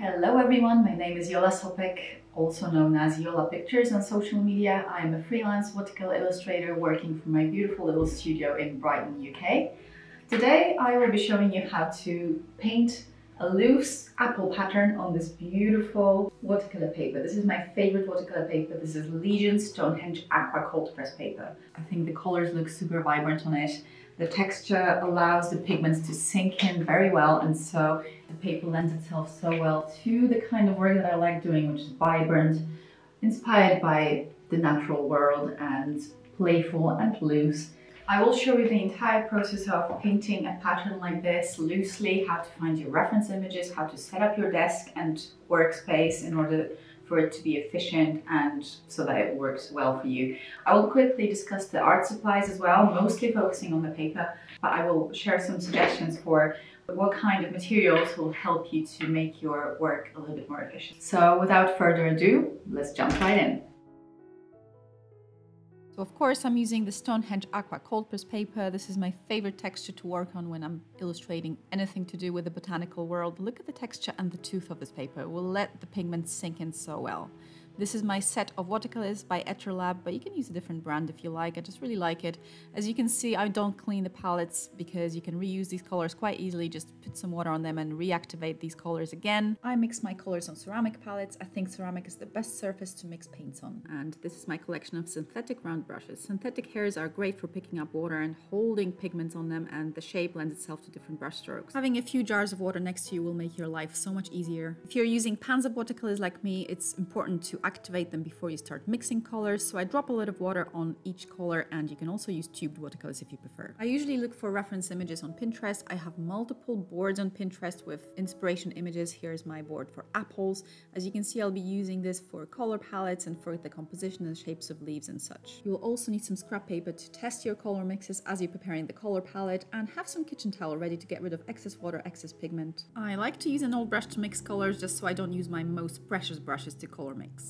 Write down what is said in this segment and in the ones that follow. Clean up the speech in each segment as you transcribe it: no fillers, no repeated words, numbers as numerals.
Hello everyone, my name is Jola Sopek, also known as Jola Pictures on social media. I'm a freelance watercolor illustrator working from my beautiful little studio in Brighton, UK. Today I will be showing you how to paint a loose apple pattern on this beautiful watercolor paper. This is my favorite watercolor paper. This is Legion Stonehenge Aqua Coldpress paper. I think the colors look super vibrant on it. The texture allows the pigments to sink in very well, and so the paper lends itself so well to the kind of work that I like doing, which is vibrant, inspired by the natural world and playful and loose. I will show you the entire process of painting a pattern like this loosely, how to find your reference images, how to set up your desk and workspace in order for it to be efficient and so that it works well for you. I will quickly discuss the art supplies as well, mostly focusing on the paper, but I will share some suggestions for what kind of materials will help you to make your work a little bit more efficient. So without further ado, let's jump right in. So of course I'm using the Stonehenge Aqua Coldpress paper. This is my favorite texture to work on when I'm illustrating anything to do with the botanical world. Look at the texture and the tooth of this paper. It will let the pigments sink in so well. This is my set of watercolors by Lab, but you can use a different brand if you like. I just really like it. As you can see, I don't clean the palettes because you can reuse these colors quite easily. Just put some water on them and reactivate these colors again. I mix my colors on ceramic palettes. I think ceramic is the best surface to mix paints on. And this is my collection of synthetic round brushes. Synthetic hairs are great for picking up water and holding pigments on them, and the shape lends itself to different brush strokes. Having a few jars of water next to you will make your life so much easier. If you're using pans of watercolors like me, it's important to activate them before you start mixing colors, so I drop a lot of water on each color, and you can also use tubed watercolors if you prefer. I usually look for reference images on Pinterest. I have multiple boards on Pinterest with inspiration images. Here's my board for apples. As you can see, I'll be using this for color palettes and for the composition and shapes of leaves and such. You will also need some scrap paper to test your color mixes as you're preparing the color palette, and have some kitchen towel ready to get rid of excess water, excess pigment. I like to use an old brush to mix colors just so I don't use my most precious brushes to color mix.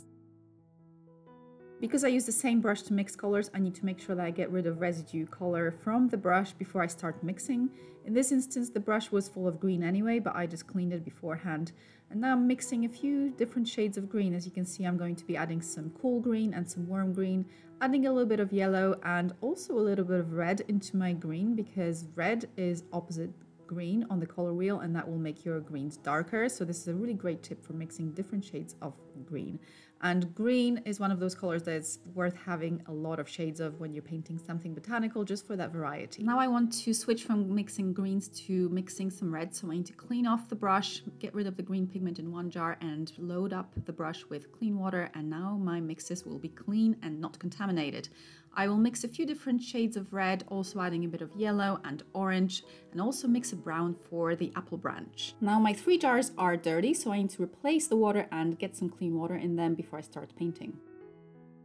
Because I use the same brush to mix colors, I need to make sure that I get rid of residue color from the brush before I start mixing. In this instance, the brush was full of green anyway, but I just cleaned it beforehand. And now I'm mixing a few different shades of green. As you can see, I'm going to be adding some cool green and some warm green, adding a little bit of yellow and also a little bit of red into my green, because red is opposite green on the color wheel and that will make your greens darker. So this is a really great tip for mixing different shades of green. And green is one of those colors that's worth having a lot of shades of when you're painting something botanical, just for that variety. Now I want to switch from mixing greens to mixing some reds. So I need to clean off the brush, get rid of the green pigment in one jar and load up the brush with clean water. And now my mixes will be clean and not contaminated. I will mix a few different shades of red, also adding a bit of yellow and orange, and also mix a brown for the apple branch. Now my 3 jars are dirty, so I need to replace the water and get some clean water in them before I start painting.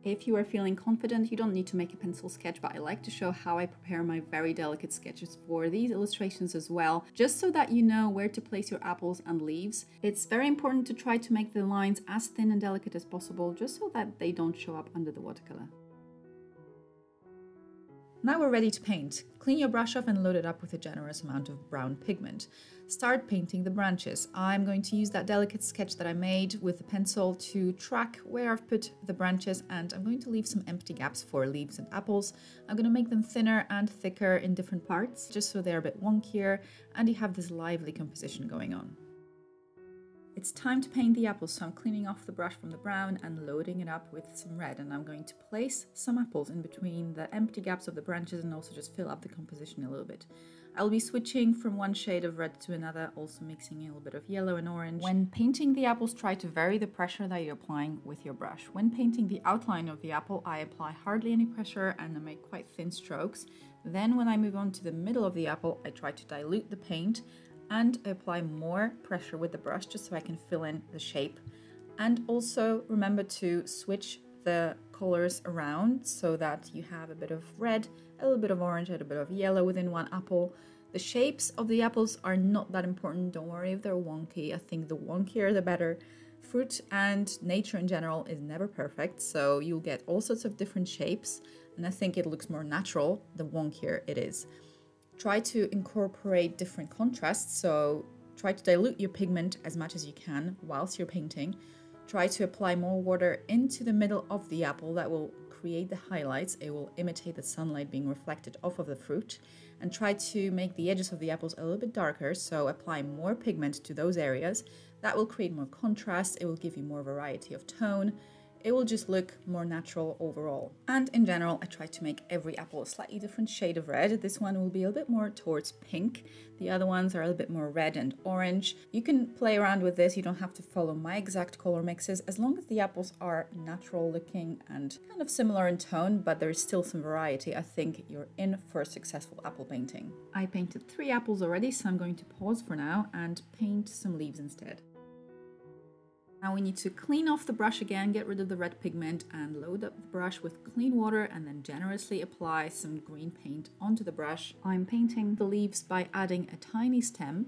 If you are feeling confident, you don't need to make a pencil sketch, but I like to show how I prepare my very delicate sketches for these illustrations as well, just so that you know where to place your apples and leaves. It's very important to try to make the lines as thin and delicate as possible, just so that they don't show up under the watercolor. Now we're ready to paint. Clean your brush off and load it up with a generous amount of brown pigment. Start painting the branches. I'm going to use that delicate sketch that I made with a pencil to track where I've put the branches, and I'm going to leave some empty gaps for leaves and apples. I'm going to make them thinner and thicker in different parts, just so they're a bit wonkier and you have this lively composition going on. It's time to paint the apples, so I'm cleaning off the brush from the brown and loading it up with some red, and I'm going to place some apples in between the empty gaps of the branches and also just fill up the composition a little bit. I'll be switching from one shade of red to another, also mixing a little bit of yellow and orange. When painting the apples, try to vary the pressure that you're applying with your brush. When painting the outline of the apple, I apply hardly any pressure and I make quite thin strokes. Then when I move on to the middle of the apple, I try to dilute the paint and apply more pressure with the brush just so I can fill in the shape. And also remember to switch the colors around so that you have a bit of red, a little bit of orange, and a bit of yellow within one apple. The shapes of the apples are not that important, don't worry if they're wonky. I think the wonkier the better. Fruit and nature in general is never perfect, so you'll get all sorts of different shapes, and I think it looks more natural the wonkier it is. Try to incorporate different contrasts, so Try to dilute your pigment as much as you can whilst you're painting. Try to apply more water into the middle of the apple. That will create the highlights. It will imitate the sunlight being reflected off of the fruit. And try to make the edges of the apples a little bit darker, so apply more pigment to those areas. That will create more contrast. It will give you more variety of tone. It will just look more natural overall. And in general, I try to make every apple a slightly different shade of red. This one will be a little bit more towards pink. The other ones are a little bit more red and orange. You can play around with this. You don't have to follow my exact color mixes, as long as the apples are natural looking and kind of similar in tone, but there's still some variety. I think you're in for a successful apple painting. I painted 3 apples already, so I'm going to pause for now and paint some leaves instead. Now we need to clean off the brush again, get rid of the red pigment and load up the brush with clean water and then generously apply some green paint onto the brush. I'm painting the leaves by adding a tiny stem.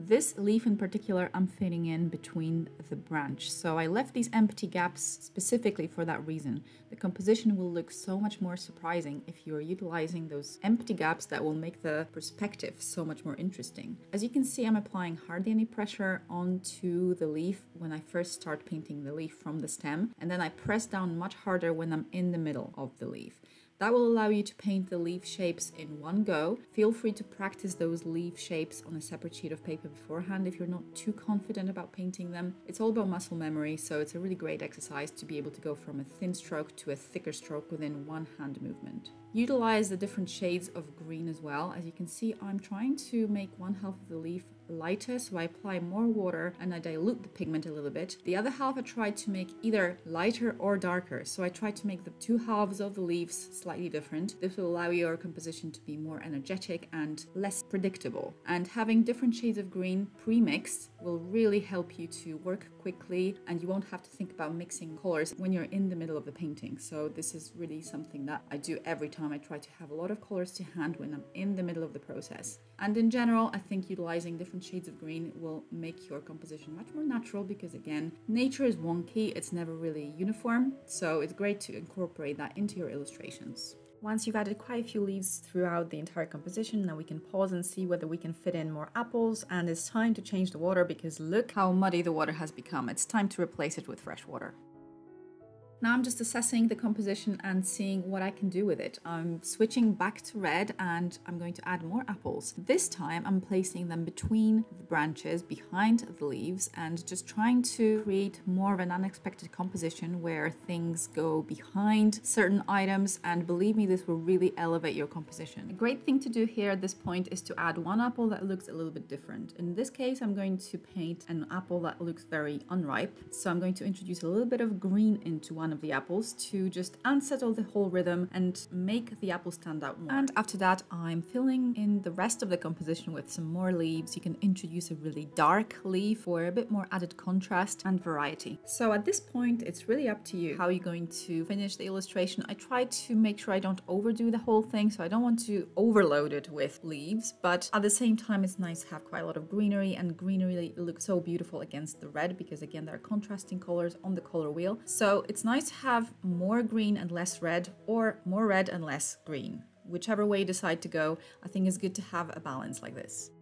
This leaf in particular I'm fitting in between the branch, so I left these empty gaps specifically for that reason. The composition will look so much more surprising if you're utilizing those empty gaps. That will make the perspective so much more interesting. As you can see, I'm applying hardly any pressure onto the leaf when I first start painting the leaf from the stem, and then I press down much harder when I'm in the middle of the leaf. That will allow you to paint the leaf shapes in one go. Feel free to practice those leaf shapes on a separate sheet of paper beforehand if you're not too confident about painting them. It's all about muscle memory, so it's a really great exercise to be able to go from a thin stroke to a thicker stroke within one hand movement. Utilize the different shades of green as well. As you can see, I'm trying to make one half of the leaf lighter, so I apply more water and I dilute the pigment a little bit. The other half I tried to make either lighter or darker, so I tried to make the 2 halves of the leaves slightly different. This will allow your composition to be more energetic and less predictable. And having different shades of green pre-mixed will really help you to work quickly, and you won't have to think about mixing colors when you're in the middle of the painting. So this is really something that I do every time. I try to have a lot of colors to hand when I'm in the middle of the process. And in general, I think utilizing different shades of green will make your composition much more natural, because again, nature is wonky, it's never really uniform, so it's great to incorporate that into your illustrations. Once you've added quite a few leaves throughout the entire composition, now we can pause and see whether we can fit in more apples, and it's time to change the water because look how muddy the water has become. It's time to replace it with fresh water. Now I'm just assessing the composition and seeing what I can do with it. I'm switching back to red and I'm going to add more apples. This time I'm placing them between the branches, behind the leaves, and just trying to create more of an unexpected composition where things go behind certain items, and believe me, this will really elevate your composition. A great thing to do here at this point is to add one apple that looks a little bit different. In this case, I'm going to paint an apple that looks very unripe, so I'm going to introduce a little bit of green into one of the apples to just unsettle the whole rhythm and make the apple stand out more. And after that, I'm filling in the rest of the composition with some more leaves. You can introduce a really dark leaf for a bit more added contrast and variety. So at this point, it's really up to you how you're going to finish the illustration. I try to make sure I don't overdo the whole thing, so I don't want to overload it with leaves, but at the same time, it's nice to have quite a lot of greenery, and greenery looks so beautiful against the red because again, there are contrasting colors on the color wheel. So it's nice to have more green and less red, or more red and less green. Whichever way you decide to go, I think it's good to have a balance like this.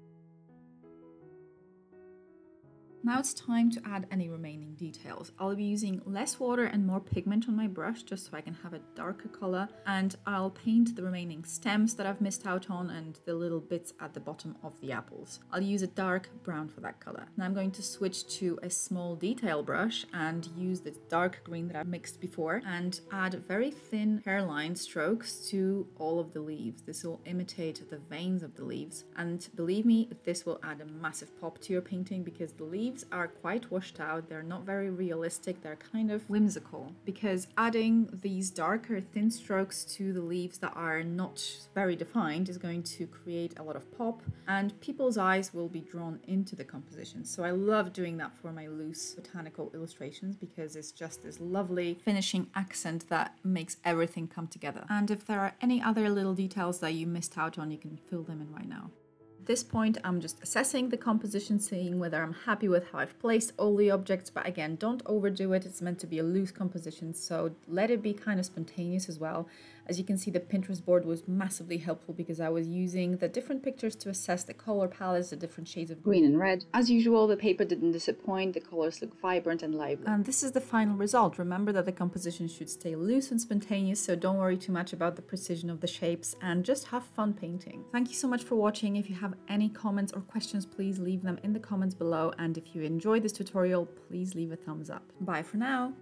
Now it's time to add any remaining details. I'll be using less water and more pigment on my brush just so I can have a darker color, and I'll paint the remaining stems that I've missed out on and the little bits at the bottom of the apples. I'll use a dark brown for that color. Now I'm going to switch to a small detail brush and use the dark green that I mixed before and add very thin hairline strokes to all of the leaves. This will imitate the veins of the leaves, and believe me, this will add a massive pop to your painting because the leaves are quite washed out. They're not very realistic. They're kind of whimsical, because adding these darker thin strokes to the leaves that are not very defined is going to create a lot of pop, and people's eyes will be drawn into the composition. So I love doing that for my loose botanical illustrations because it's just this lovely finishing accent that makes everything come together. And if there are any other little details that you missed out on, you can fill them in right now. At this point, I'm just assessing the composition, seeing whether I'm happy with how I've placed all the objects, but again, don't overdo it. It's meant to be a loose composition, so let it be kind of spontaneous as well. As you can see, the Pinterest board was massively helpful because I was using the different pictures to assess the color palettes, the different shades of green and red. As usual, the paper didn't disappoint, the colors look vibrant and lively. And this is the final result. Remember that the composition should stay loose and spontaneous, so don't worry too much about the precision of the shapes and just have fun painting. Thank you so much for watching. If you have any comments or questions, please leave them in the comments below, and if you enjoyed this tutorial, please leave a thumbs up. Bye for now!